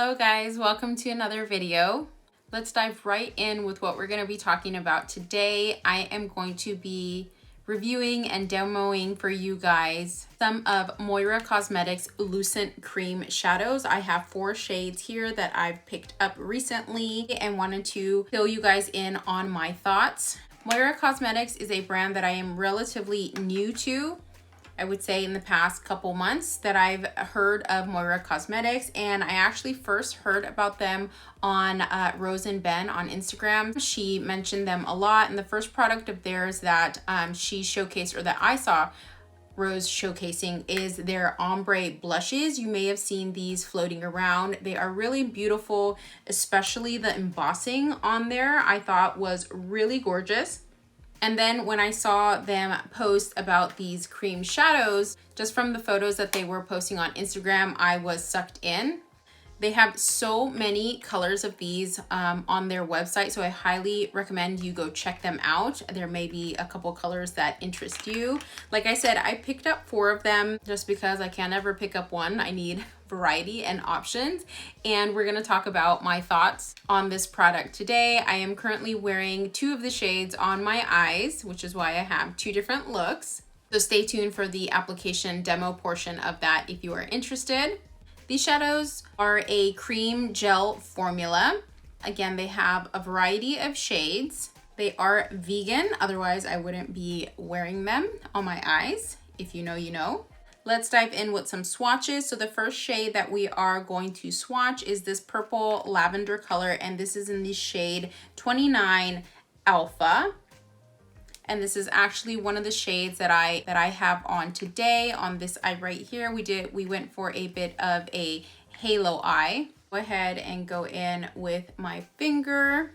Hello guys, welcome to another video. Let's dive right in with what we're going to be talking about today. I am going to be reviewing and demoing for you guys some of Moira Cosmetics Lucent Cream Shadows. I have 4 shades here that I've picked up recently and wanted to fill you guys in on my thoughts. Moira Cosmetics is a brand that I am relatively new to. I would say in the past couple months that I've heard of Moira Cosmetics, and I actually first heard about them on Rose and Ben on Instagram. She mentioned them a lot, and the first product of theirs that she showcased, or that I saw Rose showcasing, is their ombre blushes. You may have seen these floating around. They are really beautiful, especially the embossing on there I thought was really gorgeous. And then when I saw them post about these cream shadows, just from the photos that they were posting on Instagram, I was sucked in. They have so many colors of these on their website, so I highly recommend you go check them out. There may be a couple colors that interest you. Like I said, I picked up 4 of them just because I can't ever pick up one. I need variety and options, and we're going to talk about my thoughts on this product today. I am currently wearing 2 of the shades on my eyes, which is why I have 2 different looks. So stay tuned for the application demo portion of that if you are interested. These shadows are a cream gel formula. Again, they have a variety of shades. They are vegan, otherwise I wouldn't be wearing them on my eyes. If you know, you know. Let's dive in with some swatches. So the first shade that we are going to swatch is this purple lavender color, and this is in the shade 29 Alpha. And this is actually one of the shades that I have on today on this eye right here. We went for a bit of a halo eye. Go ahead and go in with my finger.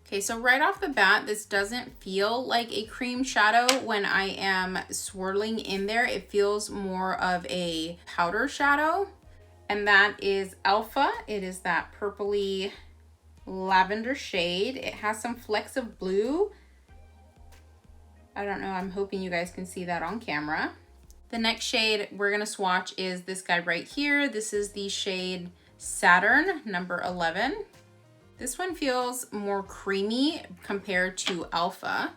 Okay, so right off the bat, this doesn't feel like a cream shadow when I am swirling in there. It feels more of a powder shadow. And that is Alpha. It is that purpley lavender shade. It has some flecks of blue. I don't know, I'm hoping you guys can see that on camera. The next shade we're gonna swatch is this guy right here. This is the shade Saturn, number 11. This one feels more creamy compared to Alpha.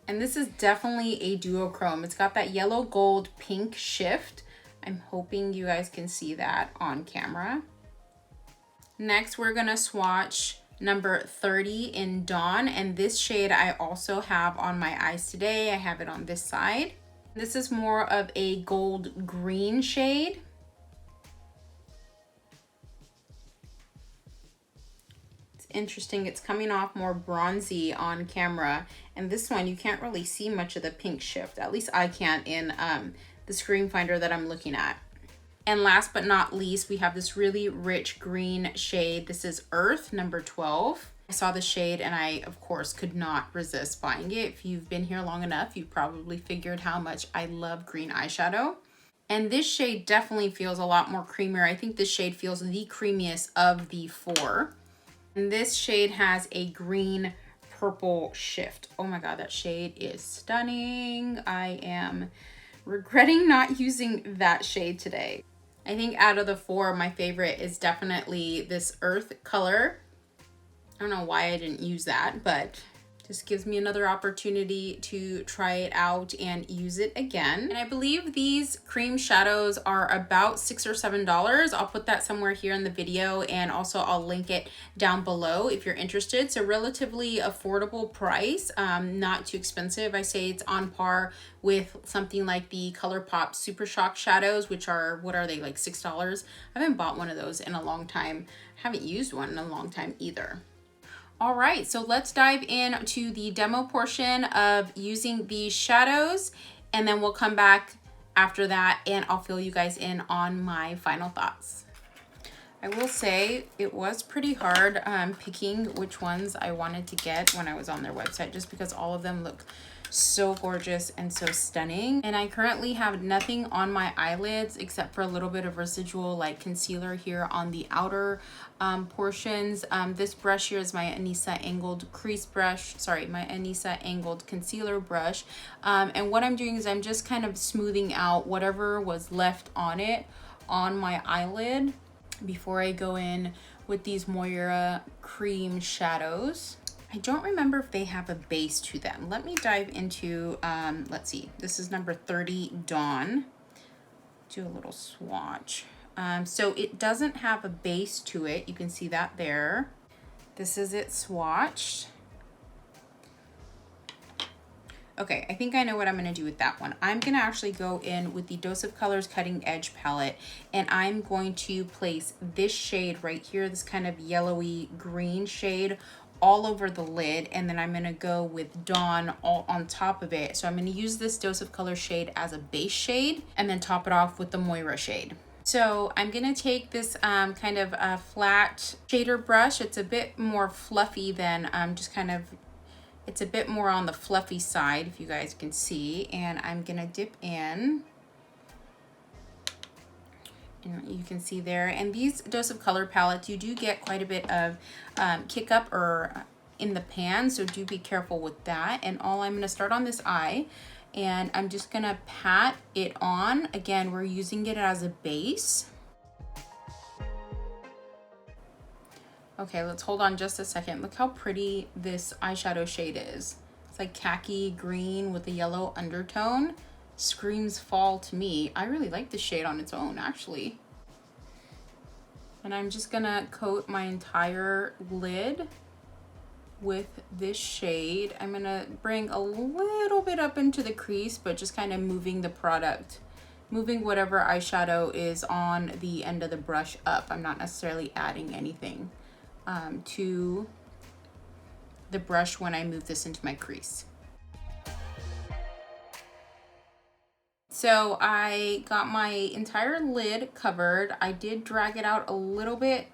And this is definitely a duochrome. It's got that yellow, gold, pink shift. I'm hoping you guys can see that on camera. Next, we're gonna swatch number 30 in Dawn, and this shade I also have on my eyes today. I have it on this side. This is more of a gold green shade. It's interesting, it's coming off more bronzy on camera, and this one you can't really see much of the pink shift. At least I can't in the screen finder that I'm looking at. And last but not least, we have this really rich green shade. This is Earth, number 12. I saw the shade and I, of course, could not resist buying it. If you've been here long enough, you probably figured how much I love green eyeshadow. And this shade definitely feels a lot more creamier. I think this shade feels the creamiest of the 4. And this shade has a green purple shift. Oh my God, that shade is stunning. I am regretting not using that shade today. I think out of the 4, my favorite is definitely this Earth color. I don't know why I didn't use that, but just gives me another opportunity to try it out and use it again. And I believe these cream shadows are about $6 or $7. I'll put that somewhere here in the video, and also I'll link it down below if you're interested. So relatively affordable price, not too expensive. I say it's on par with something like the ColourPop Supershock shadows, which are, what are they, like $6? I haven't bought one of those in a long time. I haven't used one in a long time either. All right, so let's dive into the demo portion of using these shadows, and then we'll come back after that and I'll fill you guys in on my final thoughts. I will say it was pretty hard picking which ones I wanted to get when I was on their website, just because all of them look so gorgeous and so stunning. And I currently have nothing on my eyelids except for a little bit of residual like concealer here on the outer portions. This brush here is my Anissa angled crease brush, sorry, my Anissa angled concealer brush. And what I'm doing is I'm just kind of smoothing out whatever was left on it on my eyelid. before I go in with these Moira Cream Shadows. I don't remember if they have a base to them. Let me dive into, let's see, this is number 30, Dawn. Do a little swatch. So it doesn't have a base to it. You can see that there. This is it swatched. Okay, I think I know what I'm gonna do with that one. I'm gonna actually go in with the Dose of Colors Cutting Edge palette, and I'm going to place this shade right here, this kind of yellowy green shade, all over the lid, and then I'm gonna go with Dawn all on top of it. So I'm gonna use this Dose of Color shade as a base shade, and then top it off with the Moira shade. So I'm gonna take this kind of a flat shader brush. It's a bit more fluffy than just kind of, it's a bit more on the fluffy side, if you guys can see. And I'm gonna dip in. And you can see there. And these Dose of Color palettes, you do get quite a bit of kick up or in the pan, so do be careful with that. And I'm gonna start on this eye, and I'm just gonna pat it on. Again, we're using it as a base. Okay, let's hold on just a second. Look how pretty this eyeshadow shade is. It's like khaki green with a yellow undertone. Screams fall to me. I really like this shade on its own, actually. And I'm just gonna coat my entire lid with this shade. I'm gonna bring a little bit up into the crease, but just kind of moving the product, moving whatever eyeshadow is on the end of the brush up. I'm not necessarily adding anything to the brush when I move this into my crease. So I got my entire lid covered. I did drag it out a little bit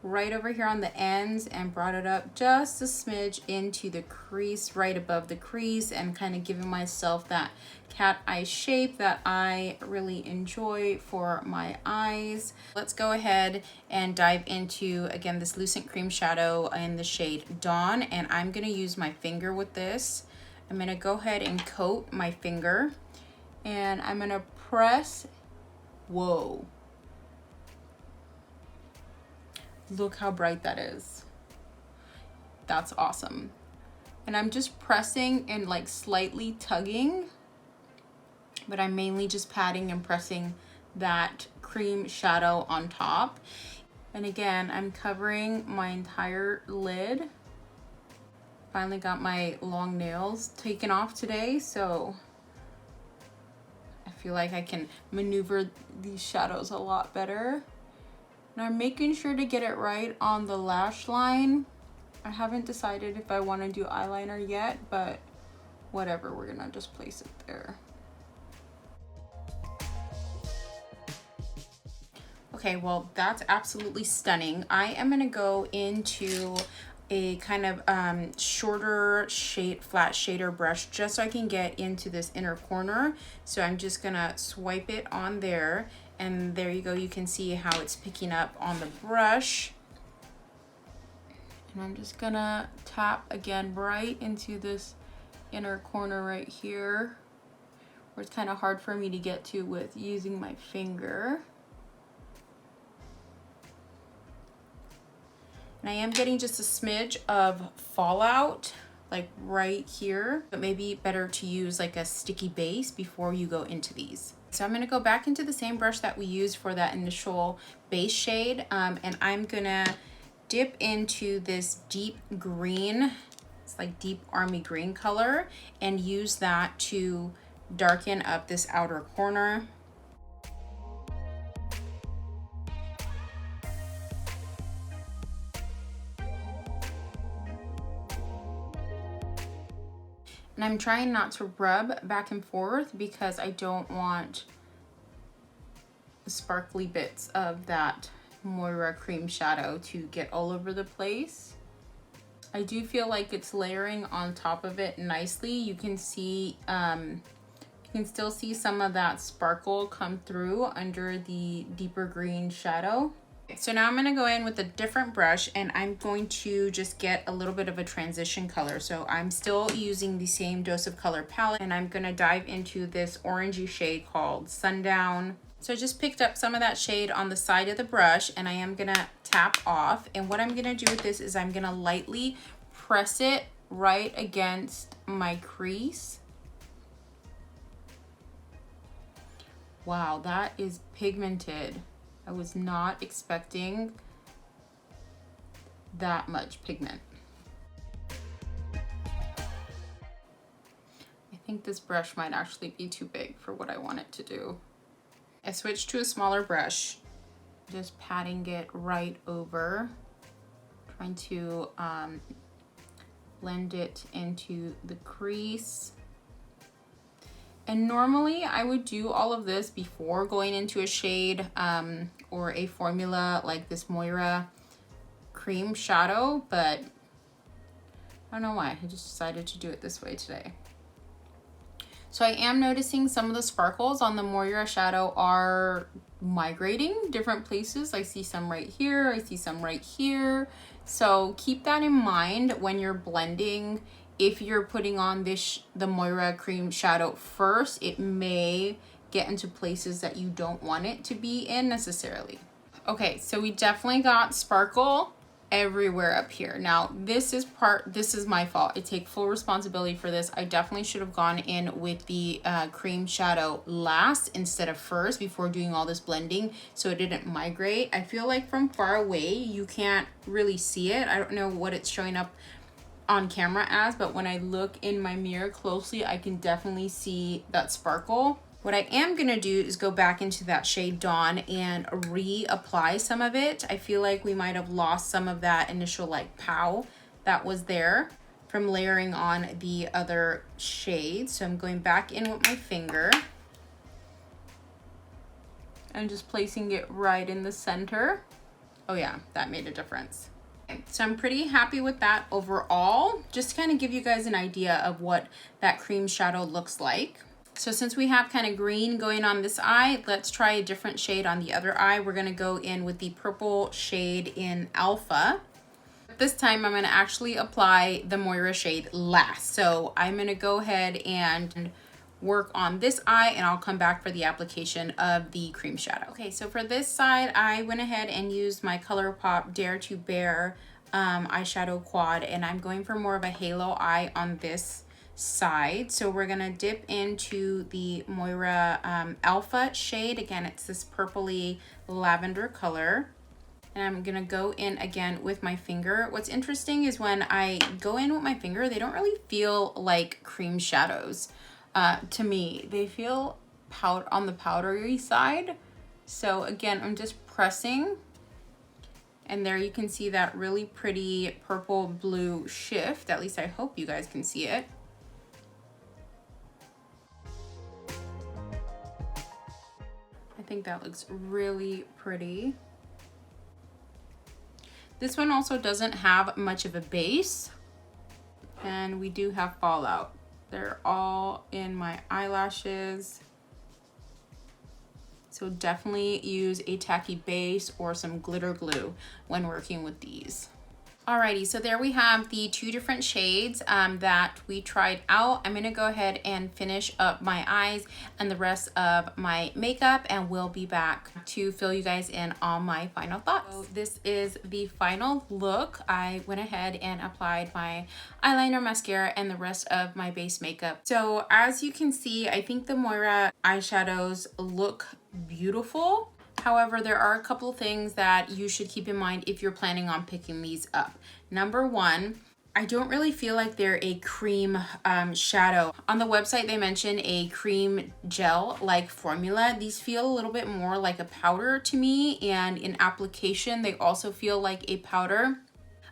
right over here on the ends and brought it up just a smidge into the crease, right above the crease, and kind of giving myself that cat eye shape that I really enjoy for my eyes. Let's go ahead and dive into, again, this Lucent Cream Shadow in the shade Dawn, and I'm gonna use my finger with this. I'm gonna go ahead and coat my finger, and I'm gonna press, whoa. Look how bright that is. That's awesome. And I'm just pressing and like slightly tugging, but I'm mainly just patting and pressing that cream shadow on top. And again, I'm covering my entire lid. Finally got my long nails taken off today, so I feel like I can maneuver these shadows a lot better. And I'm making sure to get it right on the lash line. I haven't decided if I want to do eyeliner yet, but whatever, we're gonna just place it there. Okay, well, that's absolutely stunning. I am gonna go into a kind of shorter shade, flat shader brush, just so I can get into this inner corner. So I'm just gonna swipe it on there, and there you go. You can see how it's picking up on the brush. And I'm just gonna tap again right into this inner corner right here, where it's kind of hard for me to get to with using my finger. And I am getting just a smidge of fallout, like right here, but maybe better to use like a sticky base before you go into these. So I'm gonna go back into the same brush that we used for that initial base shade, and I'm gonna dip into this deep green, it's like deep army green color, and use that to darken up this outer corner. And I'm trying not to rub back and forth because I don't want the sparkly bits of that Moira cream shadow to get all over the place. I do feel like it's layering on top of it nicely. You can see, you can still see some of that sparkle come through under the deeper green shadow. So now I'm gonna go in with a different brush, and I'm going to just get a little bit of a transition color. So I'm still using the same Dose of Color palette, and I'm gonna dive into this orangey shade called Sundown. So I just picked up some of that shade on the side of the brush, and I am gonna tap off. And what I'm gonna do with this is I'm gonna lightly press it right against my crease. Wow, that is pigmented. I was not expecting that much pigment. I think this brush might actually be too big for what I want it to do. I switched to a smaller brush, just patting it right over, trying to blend it into the crease. And normally I would do all of this before going into a shade or a formula like this Moira Cream Shadow, but I don't know why. I just decided to do it this way today. So I am noticing some of the sparkles on the Moira shadow are migrating different places. I see some right here, I see some right here. So keep that in mind when you're blending. If you're putting on the Moira Cream Shadow first, it may get into places that you don't want it to be in necessarily. Okay, so we definitely got sparkle everywhere up here. Now this is my fault. I take full responsibility for this. I definitely should have gone in with the cream shadow last instead of first before doing all this blending, so it didn't migrate. I feel like from far away you can't really see it. I don't know what it's showing up on camera as, but when I look in my mirror closely, I can definitely see that sparkle. What I am gonna do is go back into that shade Dawn and reapply some of it. I feel like we might have lost some of that initial like pow that was there from layering on the other shades. So I'm going back in with my finger and just placing it right in the center. Oh yeah, that made a difference. So I'm pretty happy with that overall, just to kind of give you guys an idea of what that cream shadow looks like. So since we have kind of green going on this eye, let's try a different shade on the other eye. We're going to go in with the purple shade in Alpha. This time I'm going to actually apply the Moira shade last. So I'm going to go ahead and work on this eye, and I'll come back for the application of the cream shadow. Okay, so for this side, I went ahead and used my ColourPop Dare to Bare eyeshadow quad, and I'm going for more of a halo eye on this side. So we're gonna dip into the Moira Alpha shade. Again, it's this purpley lavender color. And I'm gonna go in again with my finger. What's interesting is when I go in with my finger, they don't really feel like cream shadows. To me, they feel on the powdery side. So again, I'm just pressing, and there you can see that really pretty purple blue shift. At least I hope you guys can see it. I think that looks really pretty. This one also doesn't have much of a base, and we do have fallout. They're all in my eyelashes. So definitely use a tacky base or some glitter glue when working with these. Alrighty, so there we have the two different shades that we tried out. I'm gonna go ahead and finish up my eyes and the rest of my makeup, and we'll be back to fill you guys in on my final thoughts. So this is the final look. I went ahead and applied my eyeliner, mascara, and the rest of my base makeup. So as you can see, I think the Moira eyeshadows look beautiful. However, there are a couple things that you should keep in mind if you're planning on picking these up. Number one, I don't really feel like they're a cream shadow. On the website, they mention a cream gel-like formula. These feel a little bit more like a powder to me, and in application, they also feel like a powder.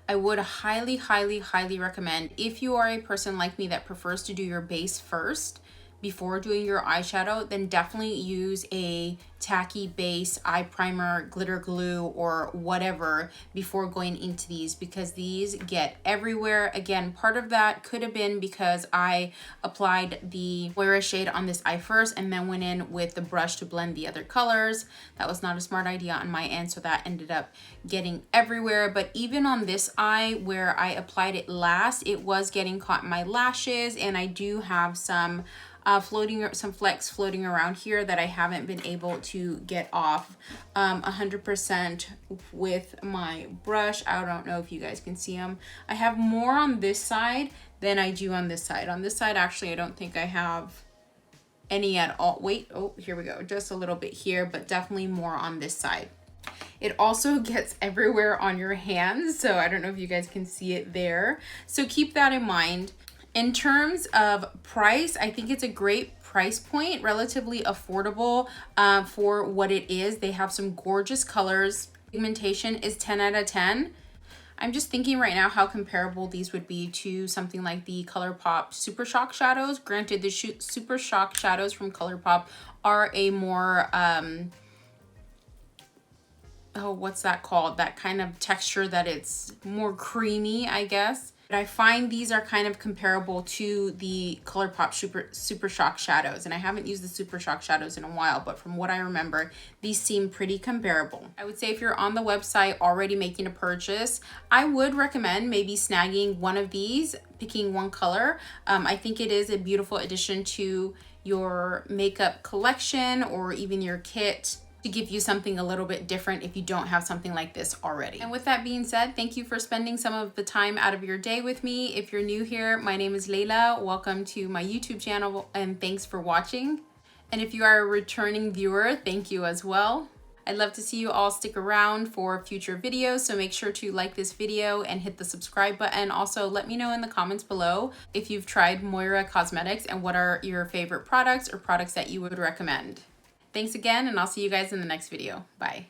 I would highly, highly, highly recommend, if you are a person like me that prefers to do your base first before doing your eyeshadow, then definitely use a tacky base, eye primer, glitter glue, or whatever before going into these, because these get everywhere. Again, part of that could have been because I applied the Moira shade on this eye first and then went in with the brush to blend the other colors. That was not a smart idea on my end, so that ended up getting everywhere. But even on this eye where I applied it last, it was getting caught in my lashes, and I do have some some flecks floating around here that I haven't been able to get off 100% with my brush. I don't know if you guys can see them. I have more on this side than I do on this side. On this side, actually, I don't think I have any at all. Wait, oh, here we go. Just a little bit here, but definitely more on this side. It also gets everywhere on your hands, so I don't know if you guys can see it there. So keep that in mind. In terms of price, I think it's a great price point, relatively affordable for what it is. They have some gorgeous colors. Pigmentation is 10 out of 10. I'm just thinking right now how comparable these would be to something like the ColourPop Supershock shadows. Granted, the Supershock shadows from ColourPop are a more, oh, what's that called? That kind of texture that it's more creamy, I guess. But I find these are kind of comparable to the ColourPop Supershock shadows. And I haven't used the Supershock shadows in a while, but from what I remember, these seem pretty comparable. I would say if you're on the website already making a purchase, I would recommend maybe snagging one of these, picking one color. I think it is a beautiful addition to your makeup collection or even your kit, to give you something a little bit different if you don't have something like this already. And with that being said, thank you for spending some of the time out of your day with me. If you're new here, my name is Layla. Welcome to my YouTube channel and thanks for watching. And if you are a returning viewer, thank you as well. I'd love to see you all stick around for future videos, so make sure to like this video and hit the subscribe button. Also, let me know in the comments below if you've tried Moira Cosmetics and what are your favorite products or products that you would recommend. Thanks again, and I'll see you guys in the next video. Bye.